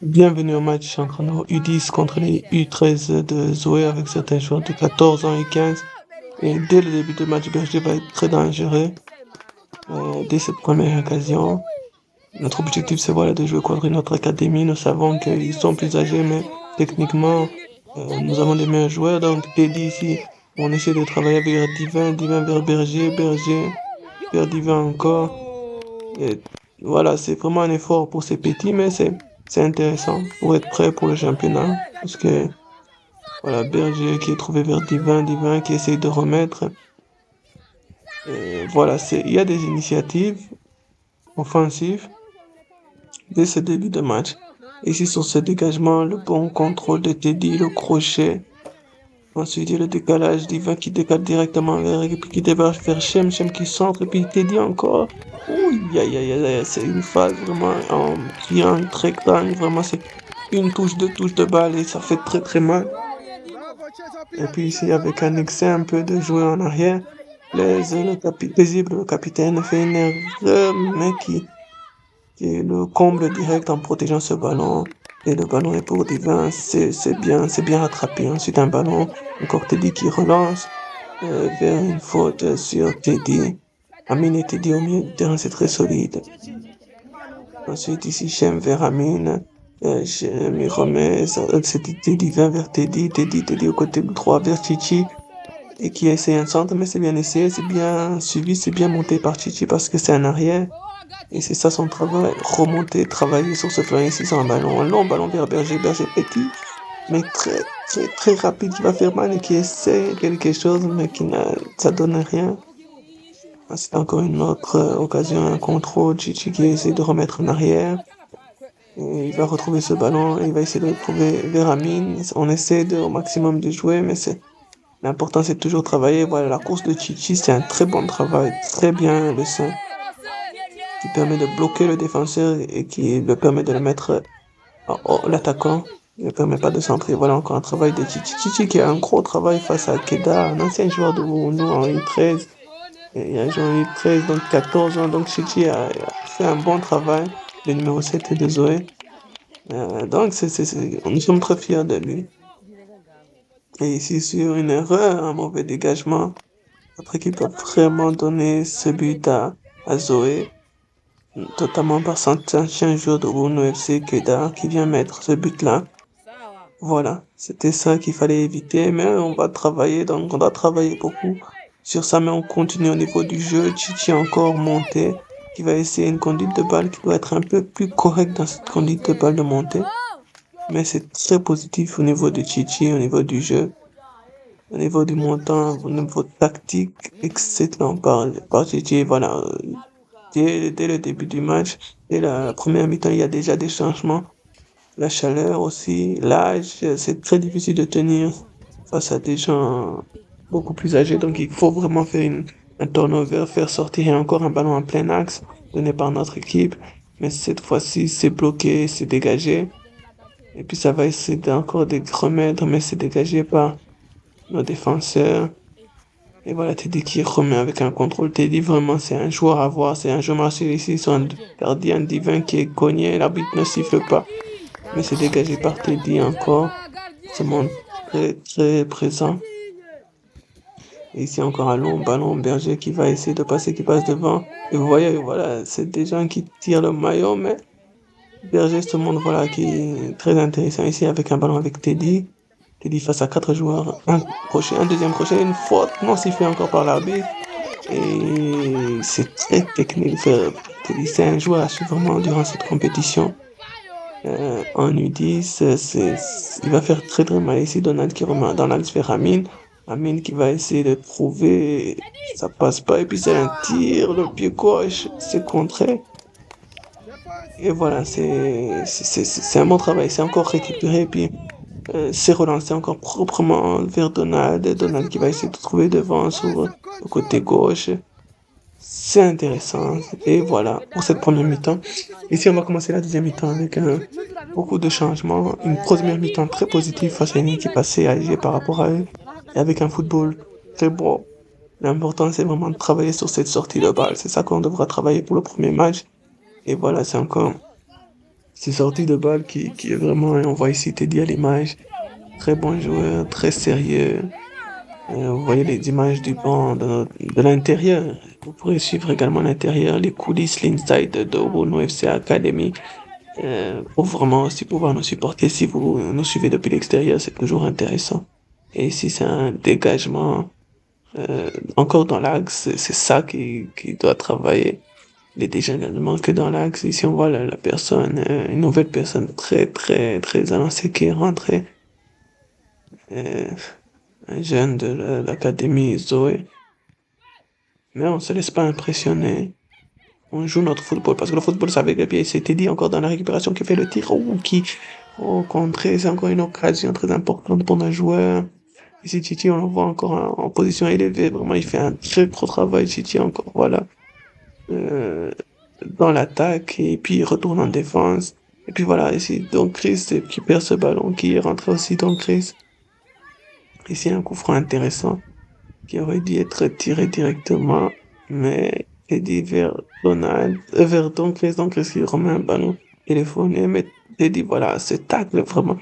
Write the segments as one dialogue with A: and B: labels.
A: Bienvenue au match entre nos U10 contre les U13 de Zoé avec certains joueurs de 14 ans et 15. Et dès le début du match, Berger va être très dangereux dès cette première occasion. Notre objectif, c'est voilà, de jouer contre notre académie. Nous savons qu'ils sont plus âgés, mais techniquement, nous avons des meilleurs joueurs. Donc, Teddy ici, on essaie de travailler vers Divin, Divin vers Berger, Berger vers Divin encore. Et voilà, c'est vraiment un effort pour ces petits, mais c'est intéressant pour être prêt pour le championnat. Parce que voilà, Berger qui est trouvé vers Divin, Divin qui essaye de remettre. Et voilà, il y a des initiatives offensives dès ce début de match. Ici, sur ce dégagement, le bon contrôle de Teddy, le crochet. Ensuite, il y a le décalage Divin qui décale directement vers, et puis qui débarque vers Shem, Shem qui centre, et puis Teddy encore. Ouh, aïe, aïe, aïe, aïe, c'est une phase vraiment en triangle, rectangle, vraiment c'est une touche, deux touches de balle et ça fait très très mal. Et puis ici, avec un excès un peu de jouer en arrière, paisible, le capitaine fait une erreur, mais qui est le comble direct en protégeant ce ballon. Et le ballon est pour Divin, c'est bien rattrapé. Ensuite, un ballon, encore Teddy qui relance vers une faute sur Teddy. Amine et Teddy au milieu du terrain, c'est très solide. Ensuite, ici, Shem vers Amine. Shem, il remet, c'est Teddy vers Teddy. Teddy au côté droit vers Chichi. Et qui essaie un centre, mais c'est bien essayé, c'est bien suivi, c'est bien monté par Chichi parce que c'est un arrière. Et c'est ça son travail, remonter, travailler sur ce flanc ici sur un long ballon vers Berger, Berger petit, mais très, très, très rapide, qui va faire mal et qui essaie quelque chose, mais ça donne rien. C'est encore une autre occasion, un contrôle, Chichi qui essaie de remettre en arrière. Et il va retrouver ce ballon, et il va essayer de le trouver vers Amine. On essaie au maximum de jouer, mais l'important c'est de toujours travailler. Voilà, la course de Chichi, c'est un très bon travail, très bien le sein qui permet de bloquer le défenseur et qui le permet de le mettre l'attaquant. Il ne permet pas de centrer. Voilà encore un travail de Chichi. Chichi qui a un gros travail face à Keda, un ancien joueur de nous en U13. Et il a joué en U13, donc 14 ans. Donc Chichi a fait un bon travail. Le numéro 7 de Zoé. Donc nous sommes très fiers de lui. Et ici, sur une erreur, un mauvais dégagement, notre équipe a vraiment donné ce but à Zoé. Notamment par cet ancien joueur de Uno FC Keda qui vient mettre ce but-là. Voilà, c'était ça qu'il fallait éviter, mais on va travailler, donc on doit travailler beaucoup sur ça, mais on continue au niveau du jeu. Chichi a encore monté, qui va essayer une conduite de balle qui doit être un peu plus correcte dans cette conduite de balle de montée. Mais c'est très positif au niveau de Chichi, au niveau du jeu, au niveau du montant, au niveau tactique, excellent par Chichi. Voilà, dès le début du match, dès la première mi-temps, il y a déjà des changements. La chaleur aussi, l'âge, c'est très difficile de tenir face à des gens beaucoup plus âgés. Donc il faut vraiment faire un turnover, faire sortir encore un ballon en plein axe donné par notre équipe. Mais cette fois-ci, c'est bloqué, c'est dégagé. Et puis ça va essayer encore de remettre, mais c'est dégagé par nos défenseurs. Et voilà, Teddy qui remet avec un contrôle. Teddy, vraiment, c'est un joueur à voir. C'est un joueur marché ici sur un gardien divin qui est cogné. L'arbitre ne siffle pas. Mais c'est dégagé par Teddy encore. Ce monde très, très présent. Et ici, encore un long ballon. Berger qui va essayer de passer, qui passe devant. Et vous voyez, voilà, c'est des gens qui tirent le maillot. Mais Berger, ce monde, voilà, qui est très intéressant ici avec un ballon avec Teddy. Teddy face à 4 joueurs. Un crochet, un deuxième crochet, une faute non sifflée encore par l'arbitre. Et c'est très technique. Teddy, c'est un joueur à suivre vraiment durant cette compétition. En U10, il va faire très très mal ici. Donald qui remet dans l'axe vers Amine. Amine qui va essayer de trouver, ça passe pas. Et puis c'est un tir, le pied gauche, c'est contré. Et voilà, c'est un bon travail. C'est encore récupéré. Puis c'est relancé encore proprement vers Donald. Et Donald qui va essayer de trouver devant sur le côté gauche. C'est intéressant. Et voilà, pour cette première mi-temps. Ici, on va commencer la deuxième mi-temps avec beaucoup de changements. Une première mi-temps très positive face à une équipe assez âgée par rapport à eux. Et avec un football très beau. L'important, c'est vraiment de travailler sur cette sortie de balle. C'est ça qu'on devra travailler pour le premier match. Et voilà, c'est encore C'est sortie de balle qui est vraiment, on voit ici Teddy à l'image, très bon joueur, très sérieux. Vous voyez les images du banc de l'intérieur. Vous pourrez suivre également l'intérieur, les coulisses, l'inside de Bruno FC Academy. Pour vraiment aussi pouvoir nous supporter. Si vous nous suivez depuis l'extérieur, c'est toujours intéressant. Et ici, c'est un dégagement encore dans l'axe. C'est ça qui doit travailler. Les dégagements que dans l'axe. Ici, on voit la personne, une nouvelle personne très, très, très avancée qui est rentrée. Euh, un jeune de l'académie Zoé. Mais on se laisse pas impressionner. On joue notre football, parce que le football, c'est avec les pieds. C'était dit encore dans la récupération qui fait le tir, au contré, c'est encore une occasion très importante pour nos joueurs. Ici, Titi, on le voit encore en position élevée. Vraiment, il fait un très gros travail, Titi, encore, voilà. Euh, dans l'attaque, et puis il retourne en défense. Et puis voilà, ici, donc Chris, qui perd ce ballon, qui est rentré aussi, donc Chris. Ici, un coup franc intéressant, qui aurait dû être tiré directement, mais Teddy vers Donald, vers Chris, donc Chris qui remet un ballon téléphoné, mais Teddy, voilà, ce tacle, vraiment,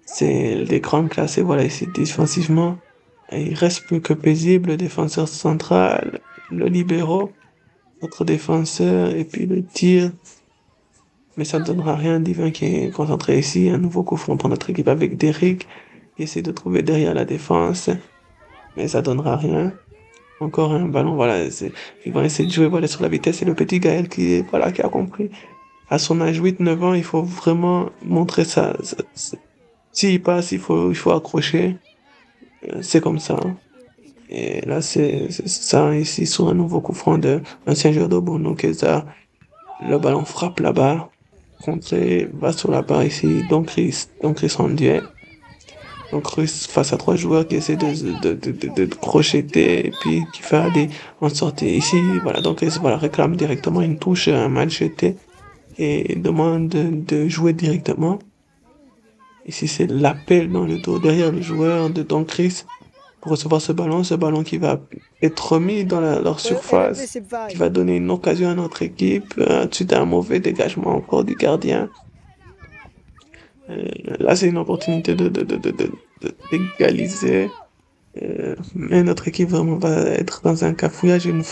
A: c'est l'écran classé, voilà, ici, défensivement, et il reste plus que paisible, le défenseur central, le libéro, notre défenseur, et puis le tir, mais ça ne donnera rien, Divin qui est concentré ici, un nouveau coup franc pour notre équipe avec Derrick, qui essaie de trouver derrière la défense, mais ça donnera rien. Encore un ballon, voilà, ils vont essayer de jouer, voilà, sur la vitesse, et le petit Gaël voilà, qui a compris. À son âge 8-9 ans, il faut vraiment montrer ça. S'il passe, il faut accrocher. C'est comme ça, hein. Et là, c'est ça, ici, sur un nouveau coup franc de l'ancien joueur de Bruno Keza. Le ballon frappe là-bas. Contré, va sur la barre ici. Donc Chris en duel. Donc Russe face à trois joueurs qui essaient de crocheter et puis qui fait aller en sortie. Ici, voilà, donc Russe voilà, réclame directement une touche, un mal jeté et demande de jouer directement. Ici, c'est l'appel dans le dos derrière le joueur de Don Chris pour recevoir ce ballon qui va être remis dans leur surface, qui va donner une occasion à notre équipe, suite à un mauvais dégagement encore du gardien. Là, c'est une opportunité d'égaliser. Mais notre équipe vraiment va être dans un cafouillage, une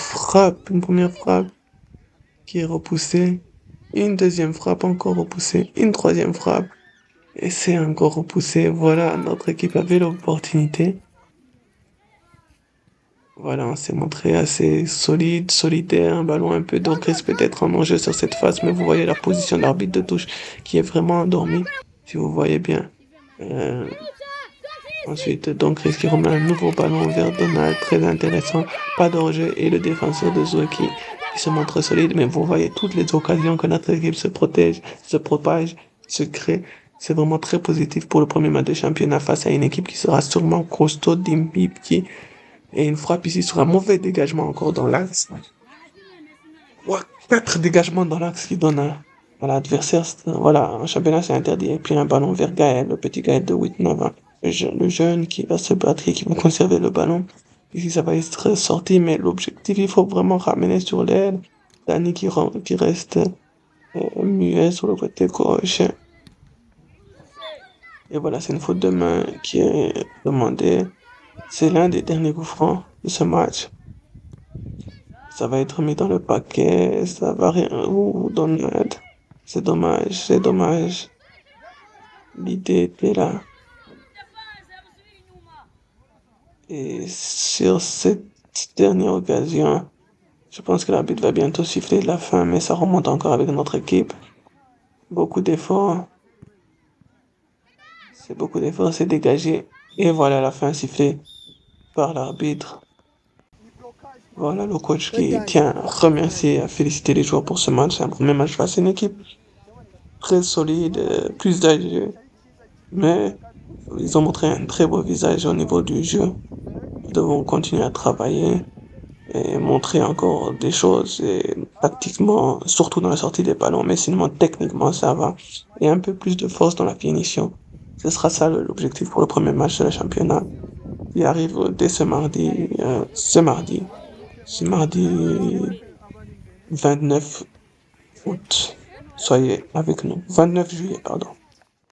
A: première frappe qui est repoussée, une deuxième frappe encore repoussée, une troisième frappe, et c'est encore repoussé. Voilà, notre équipe avait l'opportunité. Voilà, on s'est montré assez solide, solidaire, un ballon un peu d'orchestre peut-être en enjeu sur cette phase, mais vous voyez la position de l'arbitre de touche qui est vraiment endormi, si vous voyez bien. Euh, Ensuite, donc, Chris qui remet un nouveau ballon vers Donald, très intéressant, pas d'enjeu, et le défenseur de Zoé qui se montre solide, mais vous voyez toutes les occasions que notre équipe se protège, se propage, se crée. C'est vraiment très positif pour le premier match de championnat face à une équipe qui sera sûrement costaud, d'Imbibki, et une frappe ici sur un mauvais dégagement encore dans l'axe. Ouais, 4 dégagements dans l'axe qui donnent à l'adversaire. Voilà, en championnat c'est interdit. Et puis un ballon vers Gaël, le petit Gaël de 8-9 ans. Le jeune qui va se battre et qui va conserver le ballon. Ici ça va être sorti, mais l'objectif il faut vraiment ramener sur l'aile. Dani qui reste muet sur le côté gauche. Et voilà, c'est une faute de main qui est demandée. C'est l'un des derniers coups francs de ce match. Ça va être mis dans le paquet, ça va rien. Ouh, Donald. C'est dommage, c'est dommage. L'idée était là. Et sur cette dernière occasion, je pense que l'arbitre va bientôt siffler la fin, mais ça remonte encore avec notre équipe. Beaucoup d'efforts. C'est beaucoup d'efforts, c'est dégagé. Et voilà la fin sifflée par l'arbitre. Voilà le coach qui tient à remercier, à féliciter les joueurs pour ce match. C'est un premier match face à une équipe très solide, plus âgée. Mais ils ont montré un très beau visage au niveau du jeu. Nous devons continuer à travailler et montrer encore des choses, et tactiquement, surtout dans la sortie des ballons, mais sinon techniquement ça va. Et un peu plus de force dans la finition. Ce sera ça l'objectif pour le premier match de la championnat. Il arrive dès ce mardi 29 août. Soyez avec nous. 29 juillet, pardon.